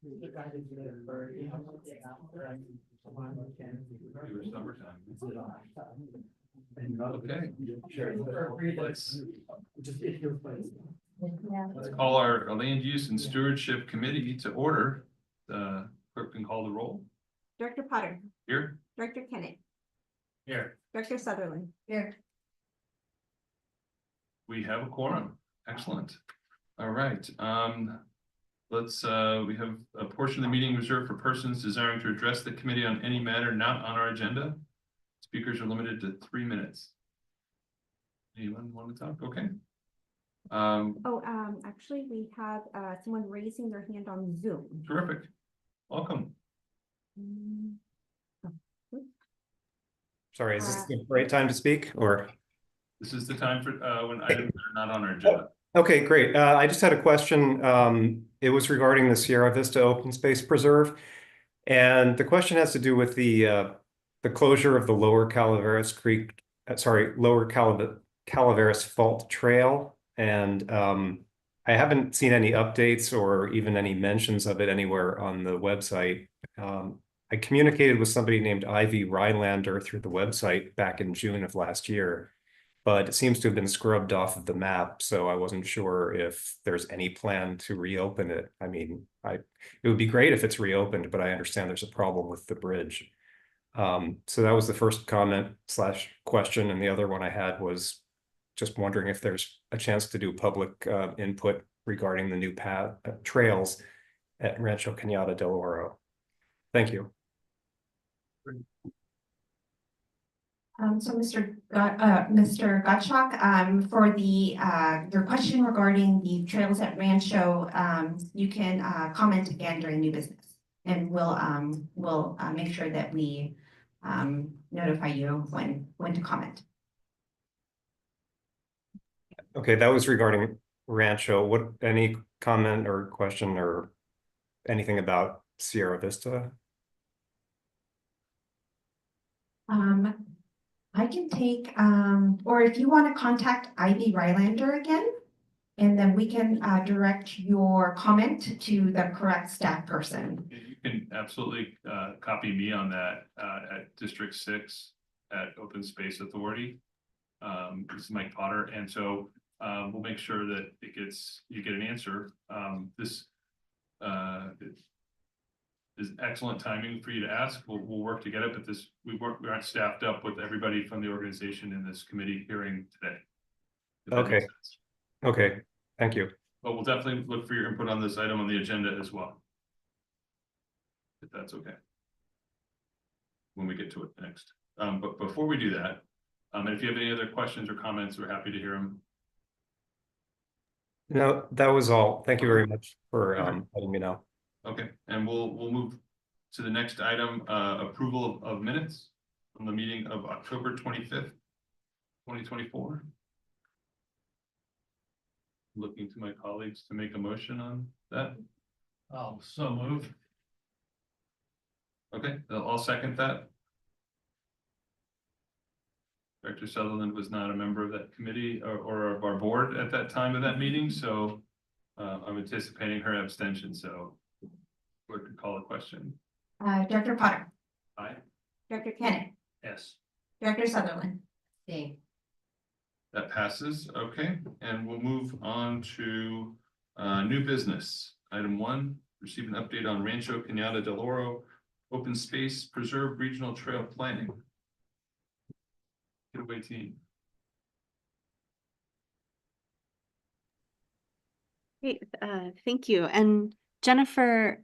Okay. Let's call our Land Use and Stewardship Committee to order. The clerk can call the roll. Director Potter. Here. Director Kennett. Here. Director Sutherland. Here. We have a quorum. Excellent. All right. We have a portion of the meeting reserved for persons desiring to address the committee on any matter not on our agenda. Speakers are limited to 3 minutes. Anyone want to talk? Okay. Actually, we have someone raising their hand on Zoom. Terrific. Welcome. Sorry, is this the right time to speak, or? This is the time for when items are not on our agenda. Okay, great. I just had a question. It was regarding the Sierra Vista Open Space Preserve. And the question has to do with the closure of the Lower Calaveras Calaveras Fault Trail. And I haven't seen any updates or even any mentions of it anywhere on the website. I communicated with somebody named Ivy Rylander through the website back in June of last year, but it seems to have been scrubbed off of the map. So I wasn't sure if there's any plan to reopen it. I mean, it would be great if it's reopened, but I understand there's a problem with the bridge. So that was the first comment / question. And the other one I had was just wondering if there's a chance to do public input regarding the new trails at Rancho Cañada del Oro. Thank you. So Mr. Gottschalk, for your question regarding the trails at Rancho, you can comment again during new business, and we'll make sure that we notify you when to comment. Okay, that was regarding Rancho. Any comment or question or anything about Sierra Vista? I can take, or if you want to contact Ivy Rylander again, and then we can direct your comment to the correct staff person. You can absolutely copy me on that at District 6 at Open Space Authority. This is Mike Potter, and so we'll make sure that you get an answer. This is excellent timing for you to ask. We'll work to get it, but we aren't staffed up with everybody from the organization in this committee hearing today. Okay. Okay, thank you. But we'll definitely look for your input on this item on the agenda as well, if that's okay, when we get to it next. But before we do that, and if you have any other questions or comments, we're happy to hear them. No, that was all. Thank you very much for letting me know. Okay, and we'll move to the next item, approval of minutes from the meeting of October 25th, 2024. Looking to my colleagues to make a motion on that. So move. Okay, I'll second that. Director Sutherland was not a member of that committee or of our board at that time of that meeting, so I'm anticipating her abstention. So we could call a question. Director Potter. Aye. Director Kennett. Yes. Director Sutherland. Stay. That passes. Okay, and we'll move on to new business. Item 1, receive an update on Rancho Cañada del Oro Open Space Preserve Regional Trail Planning. Get away, team. Great, thank you. And Jennifer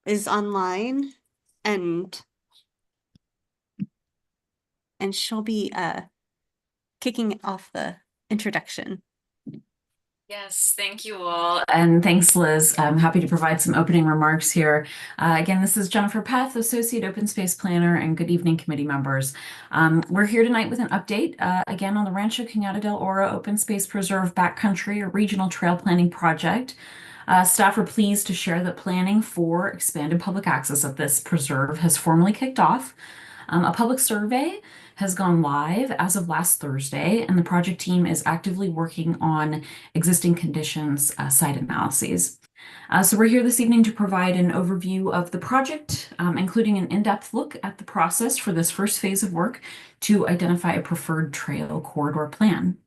is online, and she'll be kicking off the introduction. Yes, thank you all. And thanks, Liz. I'm happy to provide some opening remarks here. Again, this is Jennifer Peth, Associate Open Space Planner, and good evening, committee members. We're here tonight with an update, again, on the Rancho Cañada del Oro Open Space Preserve Backcountry or Regional Trail Planning Project. Staff are pleased to share that planning for expanded public access of this preserve has formally kicked off. A public survey has gone live as of last Thursday, and the project team is actively working on existing conditions site analyses. So we're here this evening to provide an overview of the project, including an in-depth look at the process for this first phase of work to identify a preferred trail corridor plan.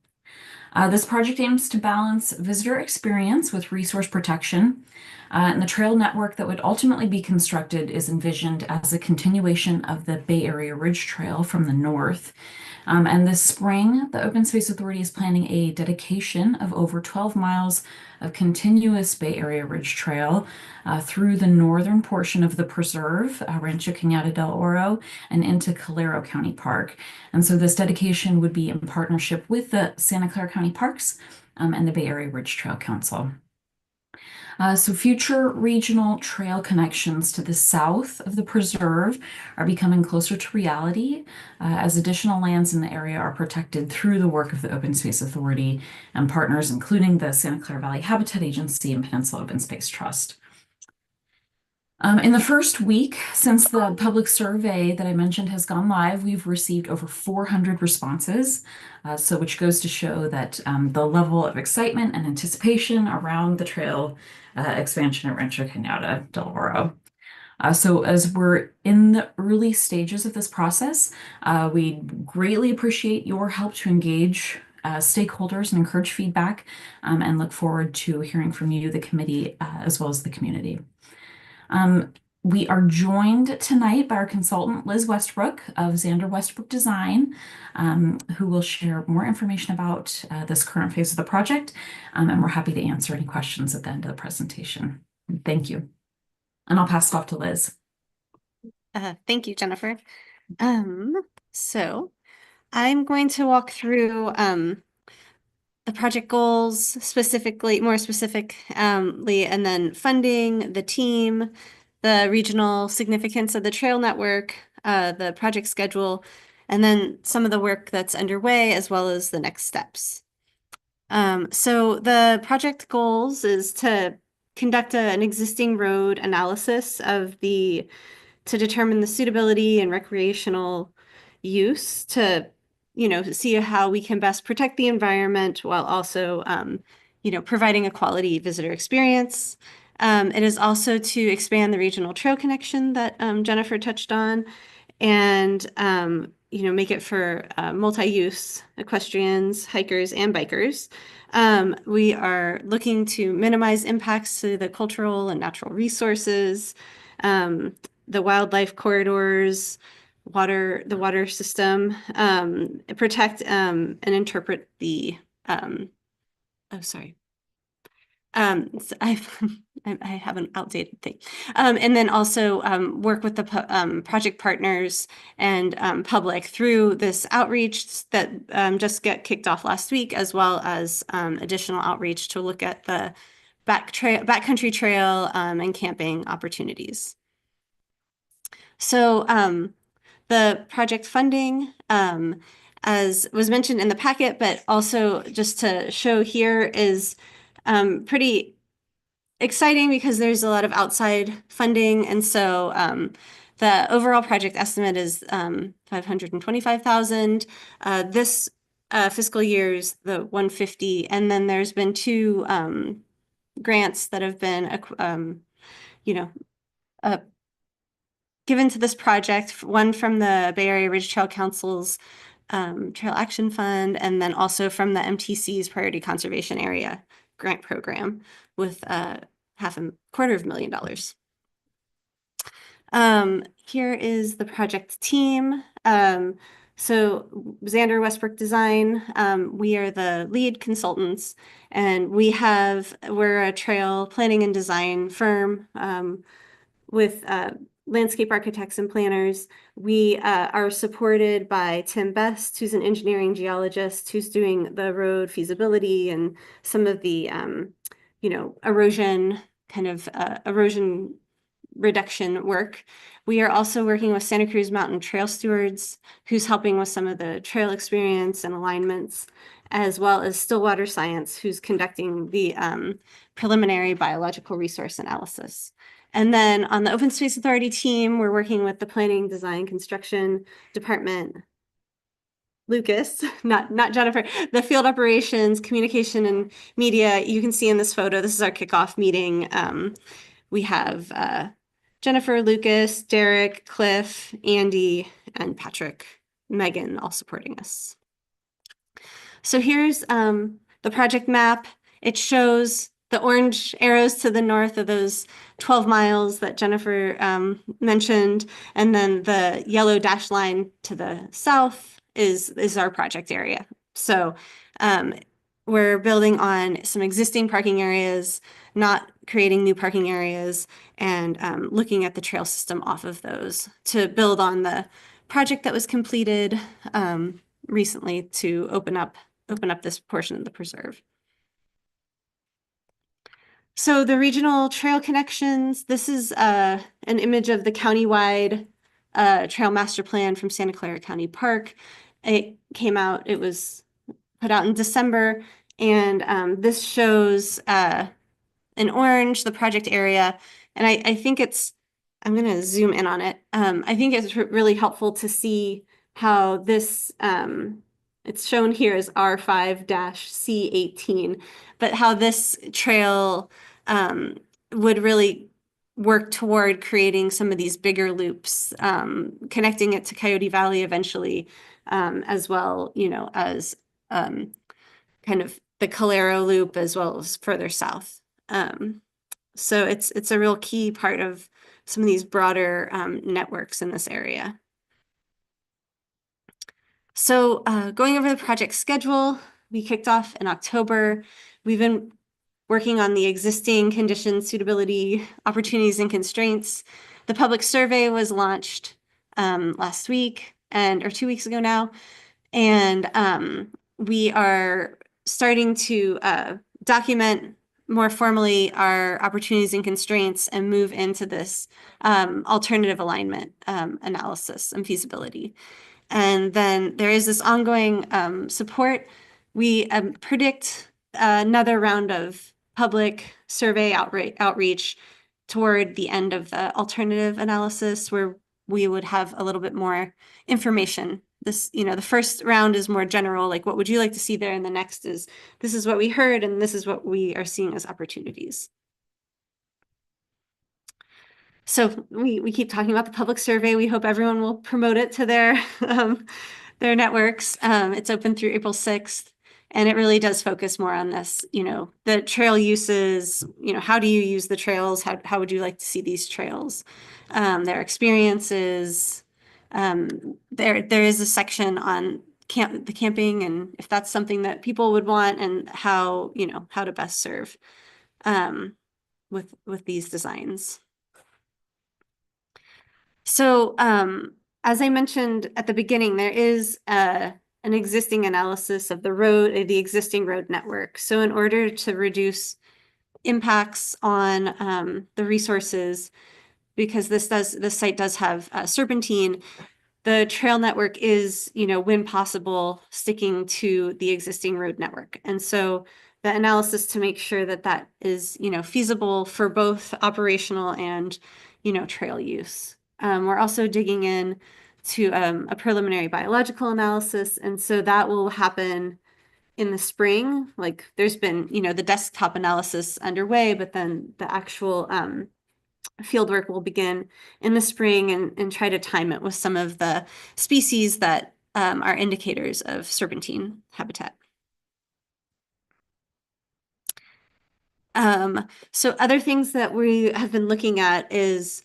This project aims to balance visitor experience with resource protection, and the trail network that would ultimately be constructed is envisioned as a continuation of the Bay Area Ridge Trail from the north. And this spring, the Open Space Authority is planning a dedication of over 12 miles of continuous Bay Area Ridge Trail through the northern portion of the preserve, Rancho Cañada del Oro, and into Calero County Park. And so this dedication would be in partnership with the Santa Clara County Parks and the Bay Area Ridge Trail Council. So future regional trail connections to the south of the preserve are becoming closer to reality as additional lands in the area are protected through the work of the Open Space Authority and partners, including the Santa Clara Valley Habitat Agency and Peninsula Open Space Trust. In the first week since the public survey that I mentioned has gone live, we've received over 400 responses, which goes to show that the level of excitement and anticipation around the trail expansion at Rancho Cañada del Oro. So as we're in the early stages of this process, we greatly appreciate your help to engage stakeholders and encourage feedback, and look forward to hearing from you, the committee, as well as the community. We are joined tonight by our consultant, Liz Westbrook of Xander Westbrook Design, who will share more information about this current phase of the project, and we're happy to answer any questions at the end of the presentation. Thank you. And I'll pass it off to Liz. Thank you, Jennifer. So I'm going to walk through the project goals specifically, more specifically, and then funding, the team, the regional significance of the trail network, the project schedule, and then some of the work that's underway, as well as the next steps. So the project goals is to conduct an existing road analysis to determine the suitability and recreational use to see how we can best protect the environment while also, providing a quality visitor experience. It is also to expand the regional trail connection that Jennifer touched on, and make it for multi-use equestrians, hikers, and bikers. We are looking to minimize impacts to the cultural and natural resources, the wildlife corridors, the water system, protect and interpret the so I have an outdated thing. And then also work with the project partners and public through this outreach that just got kicked off last week, as well as additional outreach to look at the backcountry trail and camping opportunities. So the project funding, as was mentioned in the packet, but also just to show here, is pretty exciting because there's a lot of outside funding. And so the overall project estimate is $525,000. This fiscal year's the $150,000. And then there's been two grants that have been, given to this project, one from the Bay Area Ridge Trail Council's Trail Action Fund, and then also from the MTC's Priority Conservation Area grant program with $250,000. Here is the project team. So Xander Westbrook Design, we are the lead consultants, and we're a trail planning and design firm with landscape architects and planners. We are supported by Tim Best, who's an engineering geologist, who's doing the road feasibility and some of the, erosion reduction work. We are also working with Santa Cruz Mountain Trail Stewards, who's helping with some of the trail experience and alignments, as well as Stillwater Science, who's conducting the preliminary biological resource analysis. And then on the Open Space Authority team, we're working with the Planning, Design, Construction Department, Lucas, not Jennifer, the field operations, communication and media. You can see in this photo, this is our kickoff meeting. We have Jennifer, Lucas, Derek, Cliff, Andy, and Patrick, Megan all supporting us. So here's the project map. It shows the orange arrows to the north of those 12 miles that Jennifer mentioned, and then the yellow dashed line to the south is our project area. So we're building on some existing parking areas, not creating new parking areas, and looking at the trail system off of those to build on the project that was completed recently to open up this portion of the preserve. So the regional trail connections, this is an image of the countywide trail master plan from Santa Clara County Park. It came out, it was put out in December, and this shows in orange the project area. And I think I'm going to zoom in on it. I think it's really helpful to see how this, it's shown here as R5-C18, but how this trail would really work toward creating some of these bigger loops, connecting it to Coyote Valley eventually, as well, as kind of the Calero loop as well as further south. So it's a real key part of some of these broader networks in this area. So going over the project schedule, we kicked off in October. We've been working on the existing conditions, suitability, opportunities, and constraints. The public survey was launched last week or 2 weeks ago now. And we are starting to document more formally our opportunities and constraints and move into this alternative alignment analysis and feasibility. And then there is this ongoing support. We predict another round of public survey outreach toward the end of the alternative analysis, where we would have a little bit more information. This, the first round is more general, like what would you like to see there? And the next is, this is what we heard, and this is what we are seeing as opportunities. So we keep talking about the public survey. We hope everyone will promote it to their networks. It's open through April 6th, and it really does focus more on this, the trail uses, how do you use the trails? How would you like to see these trails? Their experiences. There is a section on the camping, and if that's something that people would want, and how to best serve with these designs. So as I mentioned at the beginning, there is an existing analysis of the existing road network. So in order to reduce impacts on the resources, because this site does have serpentine, the trail network is, when possible, sticking to the existing road network. And so the analysis to make sure that that is, feasible for both operational and, trail use. We're also digging in to a preliminary biological analysis. And so that will happen in the spring. Like there's been, the desktop analysis underway, but then the actual fieldwork will begin in the spring and try to time it with some of the species that are indicators of serpentine habitat. So other things that we have been looking at is,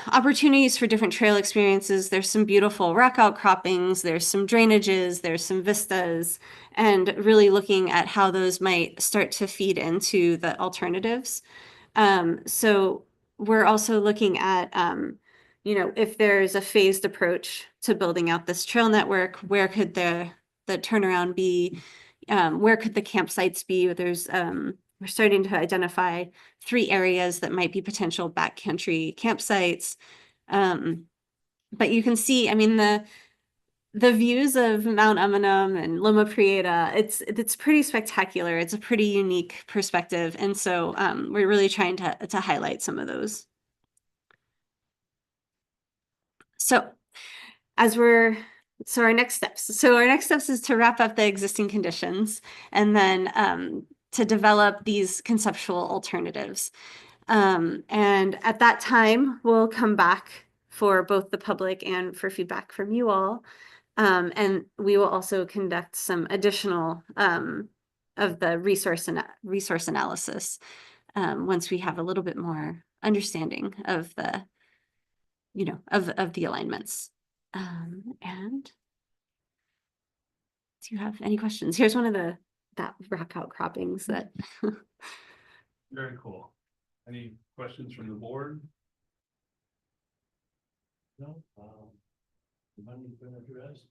opportunities for different trail experiences. There's some beautiful rock outcroppings, there's some drainages, there's some vistas, and really looking at how those might start to feed into the alternatives. So we're also looking at, if there's a phased approach to building out this trail network, where could the turnaround be? Where could the campsites be? We're starting to identify 3 areas that might be potential backcountry campsites. But you can see, the views of Mount Eminem and Loma Prieta, it's pretty spectacular. It's a pretty unique perspective. And so we're really trying to highlight some of those. So as we're so our next steps. So our next steps is to wrap up the existing conditions and then to develop these conceptual alternatives. And at that time, we'll come back for both the public and for feedback from you all. And we will also conduct some additional of the resource analysis once we have a little bit more understanding of the, of the alignments. And do you have any questions? Here's one of that rock outcroppings that. Very cool. Any questions from the board? No, the money's been addressed.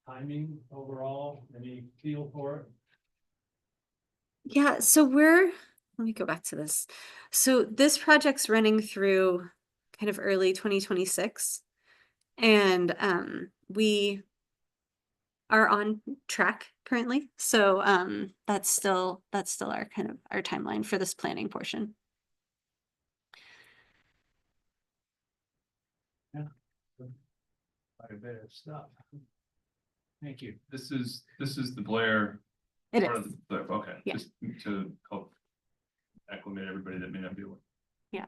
Timing overall, any feel for it? Yeah, so let me go back to this. So this project's running through kind of early 2026. And we are on track currently. So that's still our kind of our timeline for this planning portion. Quite a bit of stuff. Thank you. This is the Blair. It part is. of the Blair, okay. Yeah. Just to help acclimate everybody that may not be aware. Yeah.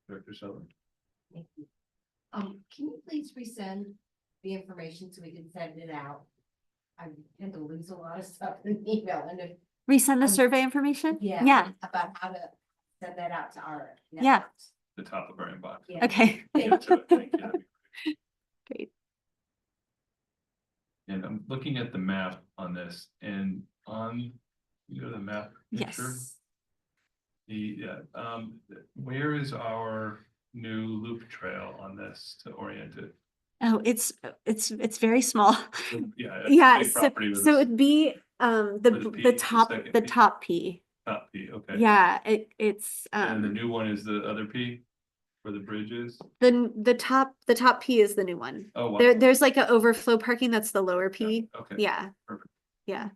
Director Sutherland. Thank you. Can you please resend the information so we can send it out? I tend to lose a lot of stuff in the email and if, Resend the survey information? Yeah. about how to send that out to our. Yeah. networks. The top of our inbox. Yeah. Okay. Thank you. That'd be great. Great. And I'm looking at the map on this and on, the map picture. Yes. Where is our new loop trail on this to orient it? Oh, it's very small. Yeah. Yeah. big So property with so a it'd be With a the P, the the top second the P. top P. top P, okay. Yeah. It's And the new one is the other P where the bridge is? the top P is the new one. Oh, wow. There's like an overflow parking that's the lower P. Okay. Yeah. Perfect. Yeah.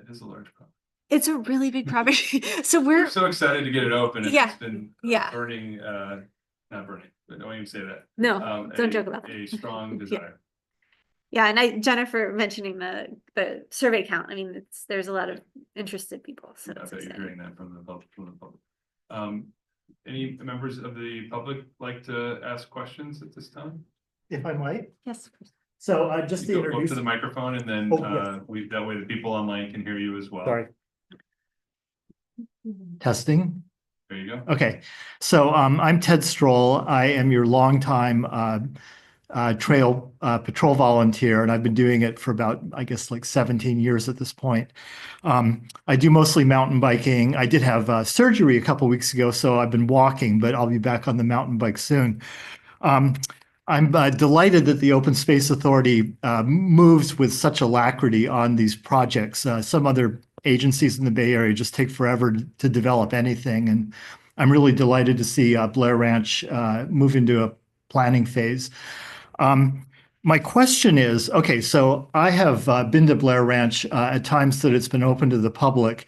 It is a large problem. It's a really big property. So We're we're so excited to get it open. Yeah, It's been yeah. burning, not burning, but don't even say that. no, don't A- joke about that. A strong Yeah. desire. Yeah, and Jennifer mentioning the survey count. I mean, there's a lot of interested people. So I it's bet you're exciting. hearing that from the public. Any members of the public like to ask questions at this time? If I might. Yes. of course. So just You to go up introduce, to the microphone and then Oh, yes. that way the people online can hear you as well. sorry. Testing. There you go. Okay, so I'm Ted Stroll. I am your longtime trail patrol volunteer, and I've been doing it for about, I guess, like 17 years at this point. I do mostly mountain biking. I did have surgery a couple weeks ago, so I've been walking, but I'll be back on the mountain bike soon. I'm delighted that the Open Space Authority moves with such alacrity on these projects. Some other agencies in the Bay Area just take forever to develop anything, and I'm really delighted to see Blair Ranch move into a planning phase. My question is, okay, so I have been to Blair Ranch at times that it's been open to the public.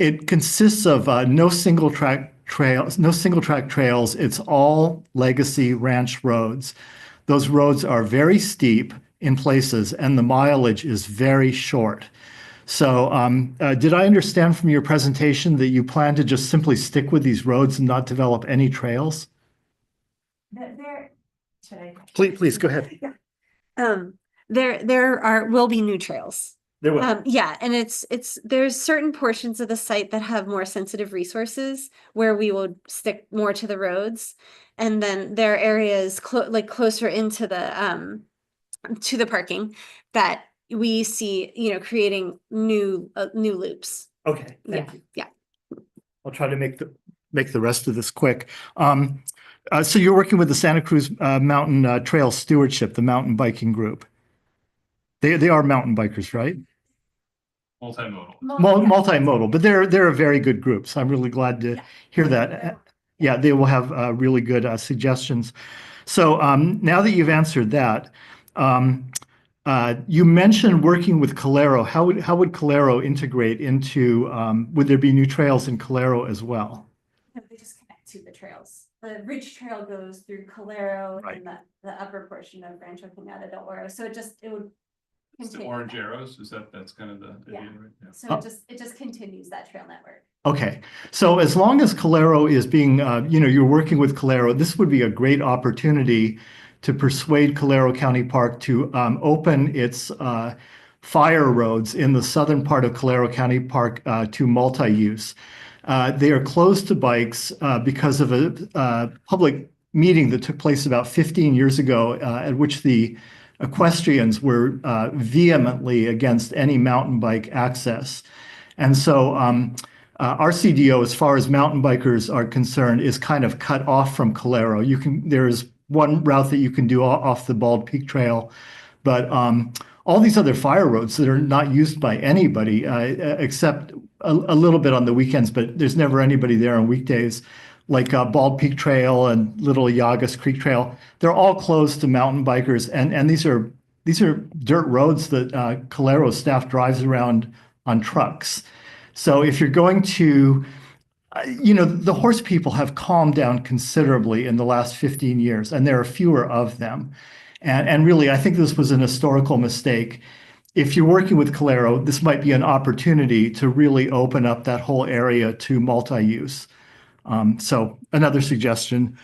It consists of no single track trails. It's all legacy ranch roads. Those roads are very steep in places, and the mileage is very short. So did I understand from your presentation that you plan to just simply stick with these roads and not develop any trails? Should I? Please go ahead. There will be new trails. There will. Yeah, and there's certain portions of the site that have more sensitive resources where we will stick more to the roads, and then there are areas closer into the parking that we see, creating new loops. Okay, Yeah, thank you. yeah. I'll try to make the rest of this quick. So you're working with the Santa Cruz Mountain Trail Stewardship, the mountain biking group. They are mountain bikers, right? Multimodal. Multimodal, but they're a very good group. So I'm really glad to hear that. Yeah, they will have really good suggestions. So now that you've answered that, you mentioned working with Calero. How would Calero integrate into? Would there be new trails in Calero as well? No, they just connect to the trails. the Ridge Trail goes through Calero Right. and the upper portion of Rancho Cañada del Oro, so it would. It's the continue orange that. arrows, that's kind of the Yeah. idea, right? Yeah. So Oh. it just continues that trail network. Okay, so as long as Calero is being, you're working with Calero, this would be a great opportunity to persuade Calero County Park to open its fire roads in the southern part of Calero County Park to multi-use. They are closed to bikes because of a public meeting that took place about 15 years ago at which the equestrians were vehemently against any mountain bike access. And so our CDO, as far as mountain bikers are concerned, is kind of cut off from Calero. There's one route that you can do off the Bald Peak Trail, but all these other fire roads that are not used by anybody except a little bit on the weekends, but there's never anybody there on weekdays, like Bald Peak Trail and Little Yagas Creek Trail. They're all closed to mountain bikers, and these are dirt roads that Calero staff drives around on trucks. So if you're going to, the horse people have calmed down considerably in the last 15 years, and there are fewer of them. And really, I think this was an historical mistake. If you're working with Calero, this might be an opportunity to really open up that whole area to multi-use. So another suggestion.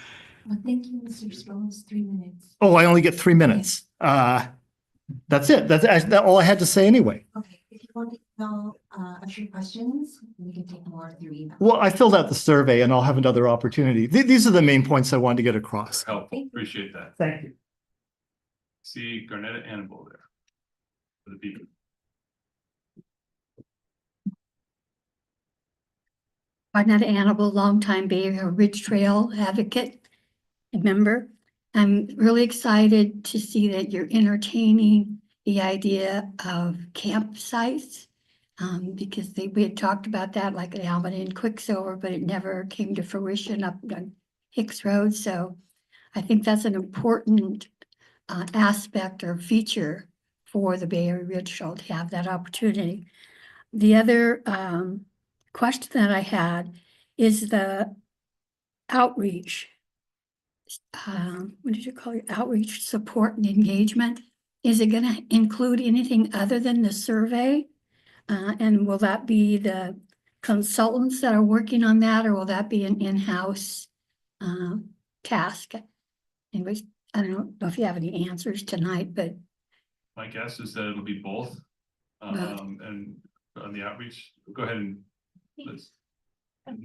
Well, thank you, Mr. Stroll. It's 3 minutes. Oh, I only get 3 minutes. That's it. That's all I had to say anyway. Okay, if you want to email a few questions, we can take more through email. Well, I filled out the survey and I'll have another opportunity. These are the main points I wanted to get across. Helpful, Thank you. appreciate that. Thank you. See Garnetta Annabelle there. For the people. Barnett Annabelle, longtime Bay Area Ridge Trail advocate and member. I'm really excited to see that you're entertaining the idea of campsites. Because we had talked about that like at Almaden and Quicksilver, but it never came to fruition up on Hicks Road. So I think that's an important aspect or feature for the Bay Area Ridge Trail to have that opportunity. The other question that I had is the outreach. What did you call it? Outreach, support, and engagement. Is it going to include anything other than the survey? And will that be the consultants that are working on that, or will that be an in-house task? Anyways, I don't know if you have any answers tonight, but My guess is that it'll be both. And on the outreach, go ahead and let's.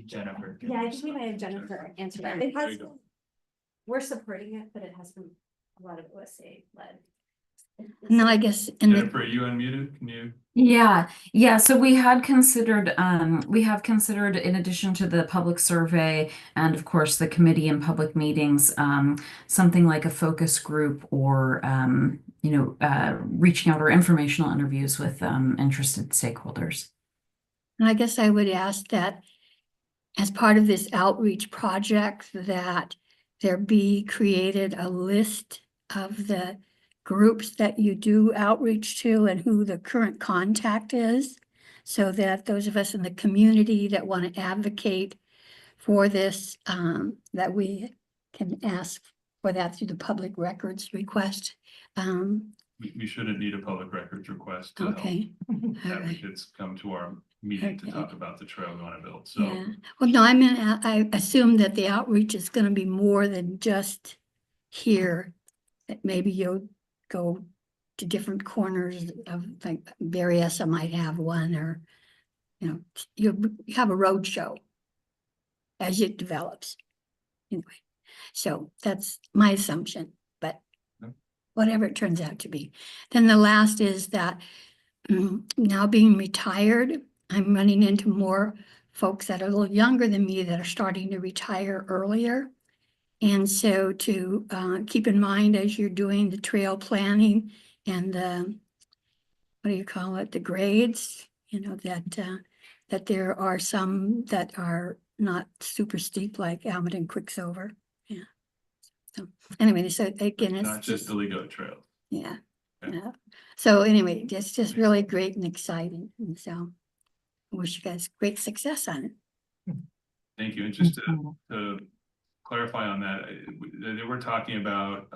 Jennifer. Yeah, I think we might have Jennifer answer that. It There has you go. been, we're supporting it, but it has been a lot of OSA led. no, I guess in the Jennifer, are you unmuted? Can you? Yeah. So we have considered in addition to the public survey and of course the committee and public meetings, something like a focus group or, reaching out or informational interviews with interested stakeholders. I guess I would ask that as part of this outreach project, that there be created a list of the groups that you do outreach to and who the current contact is, so that those of us in the community that want to advocate for this, that we can ask for that through the public records request. We shouldn't need a public records request to help Okay. All right. advocates come to our meeting to Okay. talk about the trail we want to build. So Yeah, well, no, I mean, I assume that the outreach is gonna be more than just here. That maybe you'll go to different corners of, like, Berryessa might have one, or, you have a road show as it develops. Anyway, so that's my assumption, but Yep. whatever it turns out to be. Then the last is that now being retired, I'm running into more folks that are a little younger than me that are starting to retire earlier. And so to keep in mind as you're doing the trail planning and what do you call it, the grades, that there are some that are not super steep like Almaden Quicksilver. Yeah. So anyway, so again, it's not just the Ligo Trail. yeah. Okay. Yeah. So anyway, it's just really great and exciting. And so I wish you guys great success on it. Thank you. And just to clarify on that, they were talking about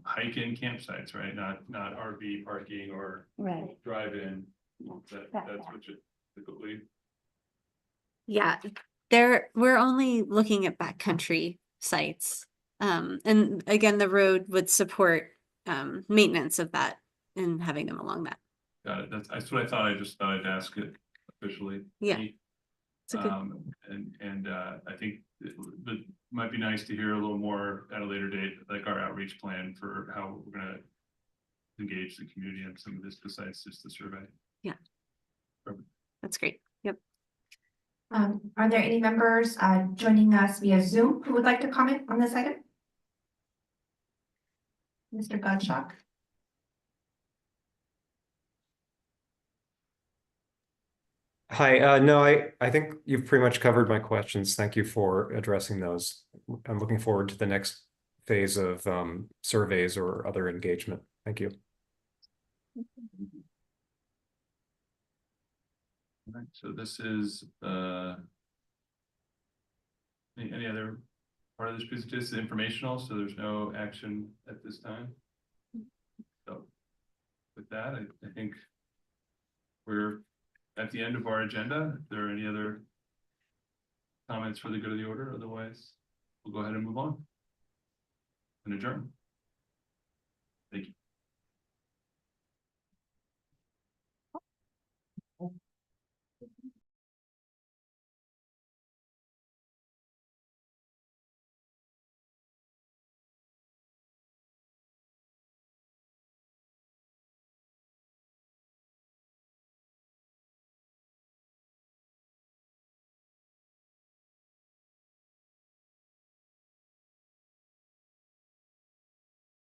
hike-in campsites, right? Not RV parking or Right. drive-in. That's what you typically. Yeah, we're only looking at backcountry sites. And again, the road would support maintenance of that and having them along that. Got it. That's what I thought. I just thought I'd ask it officially. Yeah. It's a good, And I think it might be nice to hear a little more at a later date, like our outreach plan for how we're gonna engage the community on some of this besides just the survey. that's great. Yep. Are there any members joining us via Zoom who would like to comment on this item? Mr. Gottschalk? Hi, no, I think you've pretty much covered my questions. Thank you for addressing those. I'm looking forward to the next phase of surveys or other engagement. Thank you. All right, so this is any other part of this presentation? This is informational, so there's no action at this time. So with that, I think we're at the end of our agenda. If there are any other comments for the good of the order, otherwise we'll go ahead and move on and adjourn.